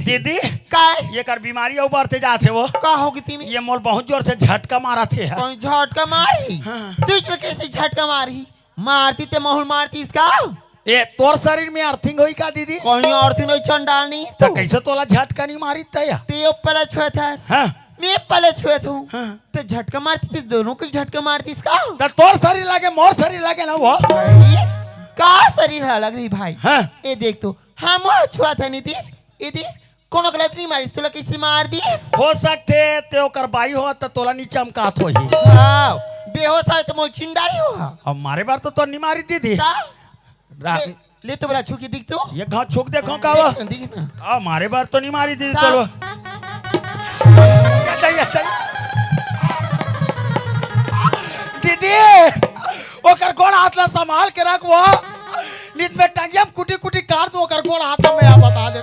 थी दीदी का ये कर बीमारी उबरते जाते वो का होगी तीमी ये मोल बहुत जोर से झटका मारा थे कोई झटका मारी हाँ। तू चल कैसे झटका मारी मारती ते मोहल मारती इसका ए तोर शरीर में अर्थिंग होई का दीदी कोई और थी नहीं चंडालनी तो कैसे तोला झटका नहीं मारी तया ते पहले छुए था हाँ मैं पहले छुए था हाँ। तो झटका मारती थी दोनों को झटका मारती इसका तो तोर शरीर लगे मोर शरीर लगे ना वो ये का शरीर है लग रही भाई हाँ ये देख तो हम छुआ था नहीं थी ये देख कोनो गलत नहीं मारी तो किसी मार दी हो सकते ते ओकर बाई हो तो तोला नीचे हम कात होई हाँ बेहोश है तो मोल चिंडारी हो अब मारे बार तो नहीं मारी दीदी ले तो बड़ा छुकी दिख तो ये घाव छोक देखो का वो दिख ना अब मारे बार तो नहीं मारी दीदी ता- तो दीदी ओकर कोण हाथ ला संभाल के रख वो नीत में टंगियम कुटी कुटी काट दो ओकर कोण हाथ में बता दे